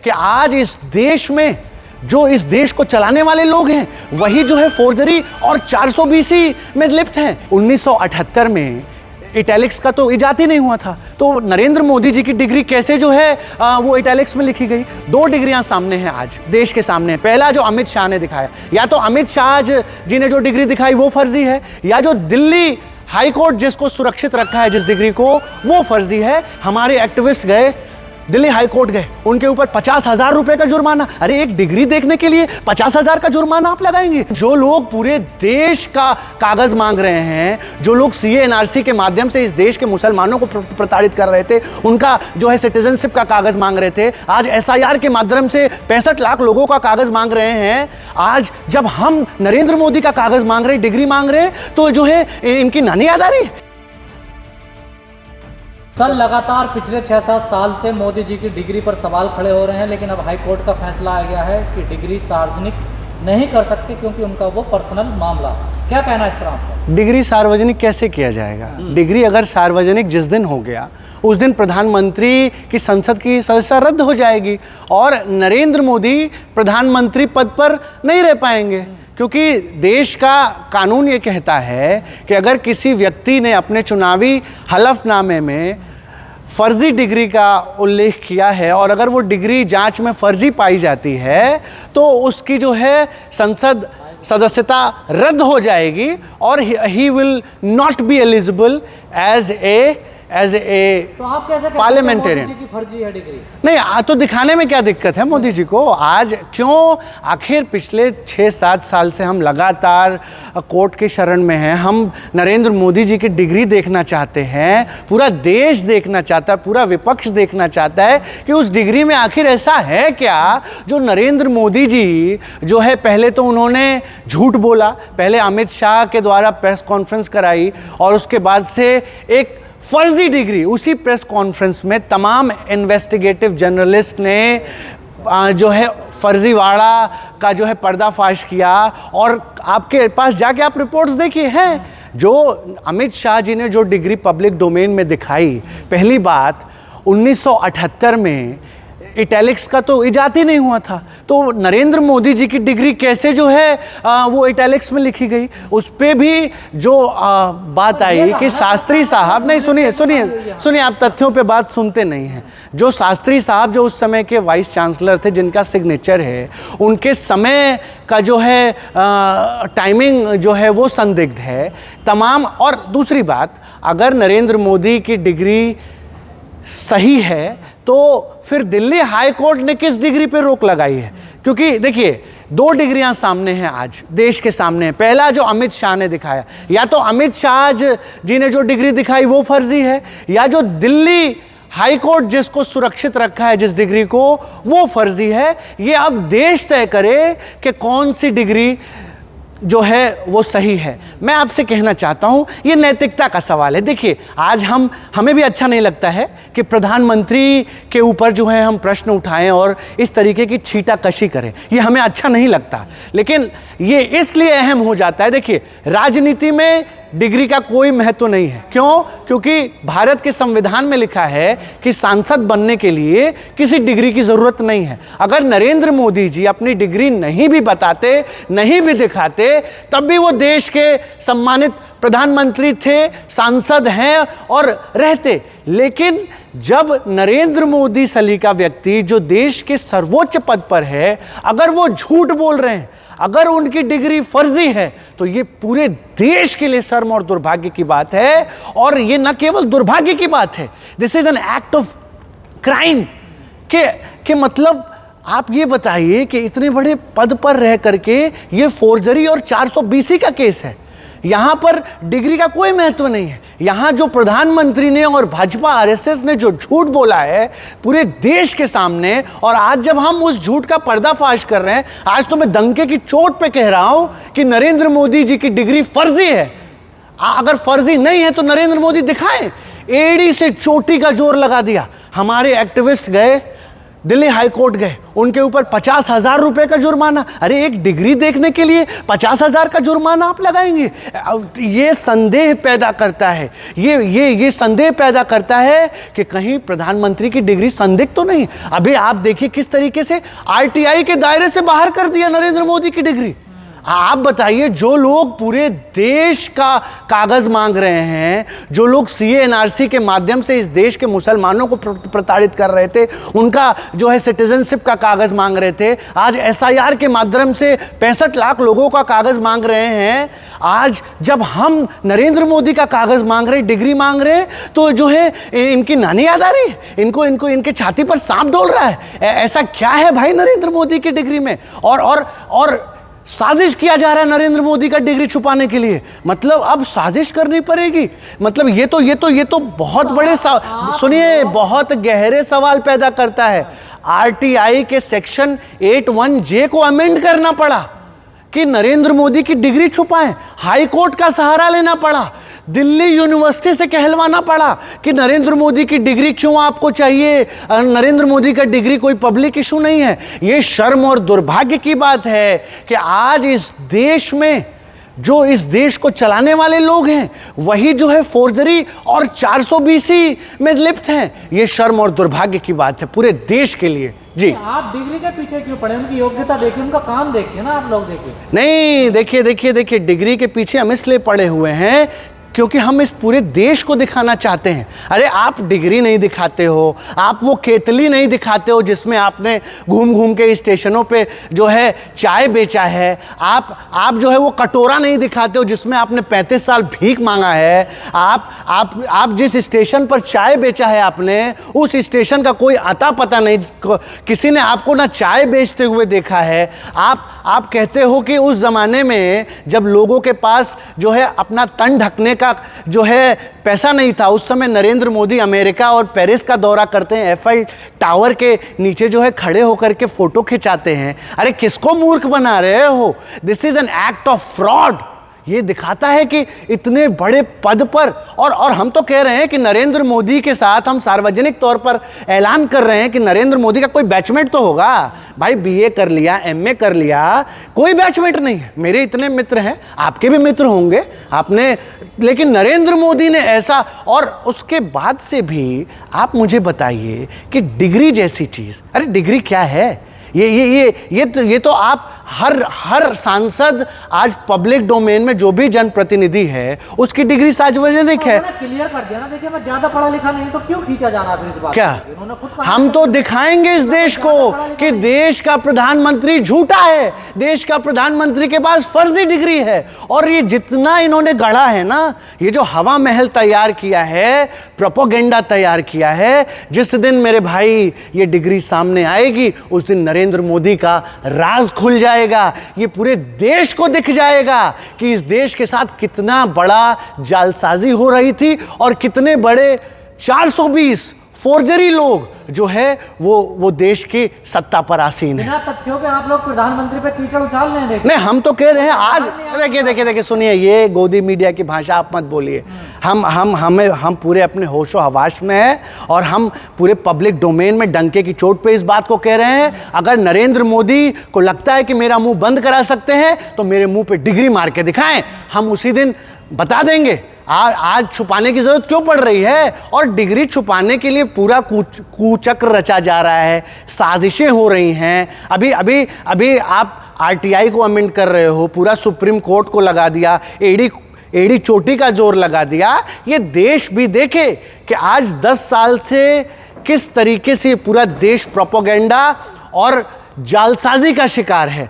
कि आज इस देश में जो इस देश को चलाने वाले लोग हैं वही जो है फोर्जरी और 420 में लिप्त हैं। 1978 में इटैलिक्स का तो इजाद ही नहीं हुआ था, तो नरेंद्र मोदी जी की डिग्री कैसे जो है वो इटैलिक्स में लिखी गई। 2 डिग्रियां सामने हैं आज देश के सामने। पहला जो अमित शाह ने दिखाया, या तो अमित शाह जी ने जो डिग्री दिखाई वो फर्जी है, या जो दिल्ली हाई कोर्ट जिसको सुरक्षित रखा है जिस डिग्री को, वो फर्जी है। हमारे एक्टिविस्ट गए दिल्ली हाई कोर्ट, गए, उनके ऊपर 50,000 रुपए का जुर्माना। अरे एक डिग्री देखने के लिए 50,000 का जुर्माना आप लगाएंगे? जो लोग पूरे देश का कागज मांग रहे हैं, जो लोग सीए एनआरसी के माध्यम से इस देश के मुसलमानों को प्रताड़ित कर रहे थे, उनका जो है सिटीजनशिप का कागज मांग रहे थे, आज एसआईआर के माध्यम से 65 लाख लोगों का कागज मांग रहे हैं। आज जब हम नरेंद्र मोदी का कागज मांग रहे, डिग्री मांग रहे, तो जो है इनकी नानी याद आ रही है। सर, लगातार पिछले 6-7 साल से मोदी जी की डिग्री पर सवाल खड़े हो रहे हैं, लेकिन अब हाई कोर्ट का फैसला आ गया है कि डिग्री सार्वजनिक नहीं कर सकते क्योंकि उनका वो पर्सनल मामला। क्या कहना है इस पर आपका? डिग्री सार्वजनिक कैसे किया जाएगा? डिग्री अगर सार्वजनिक जिस दिन हो गया उस दिन प्रधानमंत्री की संसद की सदस्यता रद्द हो जाएगी और नरेंद्र मोदी प्रधानमंत्री पद पर नहीं रह पाएंगे, क्योंकि देश का कानून ये कहता है कि अगर किसी व्यक्ति ने अपने चुनावी हलफनामे में फर्जी डिग्री का उल्लेख किया है और अगर वो डिग्री जांच में फर्जी पाई जाती है तो उसकी जो है संसद सदस्यता रद्द हो जाएगी और he will not be eligible as a तो आप कैसे पार्लियामेंटेरियन। मोदी जी की फर्जी है डिग्री? नहीं, तो दिखाने में क्या दिक्कत है मोदी जी को? आज क्यों आखिर पिछले 6-7 साल से हम लगातार कोर्ट के शरण में हैं। हम नरेंद्र मोदी जी की डिग्री देखना चाहते हैं, पूरा देश देखना चाहता है, पूरा विपक्ष देखना चाहता है कि उस डिग्री में आखिर ऐसा है क्या जो नरेंद्र मोदी जी जो है, पहले तो उन्होंने झूठ बोला, पहले अमित शाह के द्वारा प्रेस कॉन्फ्रेंस कराई और उसके बाद से एक फर्जी डिग्री। उसी प्रेस कॉन्फ्रेंस में तमाम इन्वेस्टिगेटिव जर्नलिस्ट ने जो है फर्जीवाड़ा का जो है पर्दाफाश किया और आपके पास जाके आप रिपोर्ट्स देखिए हैं। जो अमित शाह जी ने जो डिग्री पब्लिक डोमेन में दिखाई, पहली बात 1978 में इटैलिक्स का तो इजाद ही नहीं हुआ था, तो नरेंद्र मोदी जी की डिग्री कैसे जो है वो इटैलिक्स में लिखी गई? उस पे भी जो बात आई कि शास्त्री साहब, नहीं सुनिए आप तथ्यों पे बात सुनते नहीं हैं। जो शास्त्री साहब जो उस समय के वाइस चांसलर थे, जिनका सिग्नेचर है, उनके समय का जो है टाइमिंग जो है वो संदिग्ध है तमाम। और दूसरी बात, अगर नरेंद्र मोदी की डिग्री सही है तो फिर दिल्ली हाई कोर्ट ने किस डिग्री पे रोक लगाई है? क्योंकि देखिए 2 डिग्रियां सामने हैं आज देश के सामने। पहला जो अमित शाह ने दिखाया, या तो अमित शाह जी ने जो डिग्री दिखाई वो फर्जी है, या जो दिल्ली हाई कोर्ट जिसको सुरक्षित रखा है जिस डिग्री को, वो फर्जी है। ये अब देश तय करे कि कौन सी डिग्री जो है वो सही है। मैं आपसे कहना चाहता हूं, ये नैतिकता का सवाल है। देखिए आज हमें भी अच्छा नहीं लगता है कि प्रधानमंत्री के ऊपर जो है हम प्रश्न उठाएं और इस तरीके की छीटाकशी करें, ये हमें अच्छा नहीं लगता। लेकिन ये इसलिए अहम हो जाता है, देखिए राजनीति में डिग्री का कोई महत्व नहीं है। क्यों? क्योंकि भारत के संविधान में लिखा है कि सांसद बनने के लिए किसी डिग्री की जरूरत नहीं है। अगर नरेंद्र मोदी जी अपनी डिग्री नहीं भी बताते, नहीं भी दिखाते, तब भी वो देश के सम्मानित प्रधानमंत्री थे, सांसद हैं और रहते। लेकिन जब नरेंद्र मोदी सलीका व्यक्ति जो देश के सर्वोच्च पद पर है, अगर वो झूठ बोल रहे हैं, अगर उनकी डिग्री फर्जी है, तो ये पूरे देश के लिए शर्म और दुर्भाग्य की बात है। और ये न केवल दुर्भाग्य की बात है, this is an act of crime. के मतलब आप ये बताइए कि इतने बड़े पद पर रह करके ये फोर्जरी और 420 का केस है। यहां पर डिग्री का कोई महत्व नहीं है। यहां जो प्रधानमंत्री ने और भाजपा आरएसएस ने जो झूठ बोला है पूरे देश के सामने, और आज जब हम उस झूठ का पर्दाफाश कर रहे हैं, आज तो मैं डंके की चोट पे कह रहा हूं कि नरेंद्र मोदी जी की डिग्री फर्जी है। अगर फर्जी नहीं है तो नरेंद्र मोदी दिखाएं। एड़ी से चोटी का जोर लगा दिया। हमारे एक्टिविस्ट गए दिल्ली हाई कोर्ट गए, उनके ऊपर 50,000 रुपए का जुर्माना। अरे एक डिग्री देखने के लिए 50,000 का जुर्माना आप लगाएंगे? ये संदेह पैदा करता है, ये संदेह पैदा करता है कि कहीं प्रधानमंत्री की डिग्री संदिग्ध तो नहीं। अभी आप देखिए किस तरीके से आरटीआई के दायरे से बाहर कर दिया नरेंद्र मोदी की डिग्री। आप बताइए, जो लोग पूरे देश का कागज मांग रहे हैं, जो लोग सीए एनआरसी के माध्यम से इस देश के मुसलमानों को प्रताड़ित कर रहे थे, उनका जो है सिटीजनशिप का कागज मांग रहे थे, आज एसआईआर के माध्यम से 65 लाख लोगों का कागज मांग रहे हैं। आज जब हम नरेंद्र मोदी का कागज मांग रहे, डिग्री मांग रहे, तो जो है इनकी नानी याद आ रही है, इनको इनके छाती पर सांप डोल रहा है। ऐसा क्या है भाई नरेंद्र मोदी की डिग्री में? और साजिश किया जा रहा है नरेंद्र मोदी का डिग्री छुपाने के लिए। मतलब अब साजिश करनी पड़ेगी। मतलब ये तो बहुत बड़े सुनिए, बहुत गहरे सवाल पैदा करता है। आरटीआई के सेक्शन 81J को अमेंड करना पड़ा कि नरेंद्र मोदी की डिग्री छुपाएं। हाई कोर्ट का सहारा लेना पड़ा, दिल्ली यूनिवर्सिटी से कहलवाना पड़ा कि नरेंद्र मोदी की डिग्री क्यों आपको चाहिए, नरेंद्र मोदी का डिग्री कोई पब्लिक इशू नहीं है। ये शर्म और दुर्भाग्य की बात है कि आज इस देश में जो इस देश को चलाने वाले लोग हैं, वही जो है फोर्जरी और 420 में लिप्त हैं। ये शर्म और दुर्भाग्य की बात है पूरे देश के लिए। जी, आप डिग्री के पीछे क्यों पड़े? उनकी योग्यता देखिए, उनका काम देखिए ना, आप लोग देखिए। नहीं, देखिए डिग्री के पीछे हम इसलिए पड़े हुए हैं क्योंकि हम इस पूरे देश को दिखाना चाहते हैं। अरे आप डिग्री नहीं दिखाते हो, आप वो केतली नहीं दिखाते हो जिसमें आपने घूम घूम के स्टेशनों पे जो है चाय बेचा है, आप जो है वो कटोरा नहीं दिखाते हो जिसमें आपने 35 साल भीख मांगा है, आप जिस स्टेशन पर चाय बेचा है आपने, उस स्टेशन का कोई अता पता नहीं, किसी ने आपको ना चाय बेचते हुए देखा है। आप कहते हो कि उस ज़माने में जब लोगों के पास जो है अपना तन ढकने का जो है पैसा नहीं था, उस समय नरेंद्र मोदी अमेरिका और पेरिस का दौरा करते हैं, एफएल टावर के नीचे जो है खड़े होकर के फोटो खिंचाते हैं। अरे किसको मूर्ख बना रहे हो? This is an act of fraud. ये दिखाता है कि इतने बड़े पद पर, और हम तो कह रहे हैं कि नरेंद्र मोदी के साथ हम सार्वजनिक तौर पर ऐलान कर रहे हैं कि नरेंद्र मोदी का कोई बैचमेट तो होगा। भाई बीए कर लिया, एमए कर लिया, कोई बैचमेट नहीं है। मेरे इतने मित्र हैं, आपके भी मित्र होंगे, आपने, लेकिन नरेंद्र मोदी ने ऐसा, और उसके बाद से भी आप मुझे बताइए कि डिग्री जैसी चीज, अरे डिग्री क्या है? ये तो आप हर सांसद आज पब्लिक डोमेन में जो भी जनप्रतिनिधि है उसकी डिग्री सार्वजनिक है। क्लियर कर दिया ना। देखिए मैं ज्यादा पढ़ा लिखा नहीं, तो क्यों खींचा जाना फिर इस बात? क्या उन्होंने खुद हम तो दिखाएंगे इस देश को कि देश का प्रधानमंत्री झूठा है, देश का प्रधानमंत्री के पास फर्जी डिग्री है। और ये जितना इन्होंने गढ़ा है ना, ये जो हवा महल तैयार किया है, प्रोपोगेंडा तैयार किया है, जिस दिन मेरे भाई ये डिग्री सामने आएगी उस दिन नरेंद्र मोदी का राज खुल जाएगा। ये पूरे देश को दिख जाएगा कि इस देश के साथ कितना बड़ा जालसाजी हो रही थी और कितने बड़े 420 फोर्जरी लोग जो है वो देश की सत्ता पर आसीन है। बिना तथ्यों के आप लोग प्रधानमंत्री पे कीचड़ उछाल रहे हैं। नहीं, हम तो कह रहे हैं आज, देखिए सुनिए, ये गोदी मीडिया की भाषा आप मत बोलिए। हम पूरे अपने होशो हवास में हैं और हम पूरे पब्लिक डोमेन में डंके की चोट पे इस बात को कह रहे हैं। अगर नरेंद्र मोदी को लगता है कि मेरा मुंह बंद करा सकते हैं तो मेरे मुंह पे डिग्री मार के दिखाएं, हम उसी दिन बता देंगे। आज छुपाने की जरूरत क्यों पड़ रही है? और डिग्री छुपाने के लिए पूरा कूचक्र रचा जा रहा है, साजिशें हो रही हैं। अभी आप आरटीआई को अमेंड कर रहे हो, पूरा सुप्रीम कोर्ट को लगा दिया, एड़ी चोटी का जोर लगा दिया। ये देश भी देखे कि आज 10 साल से किस तरीके से पूरा देश प्रोपोगेंडा और जालसाजी का शिकार है।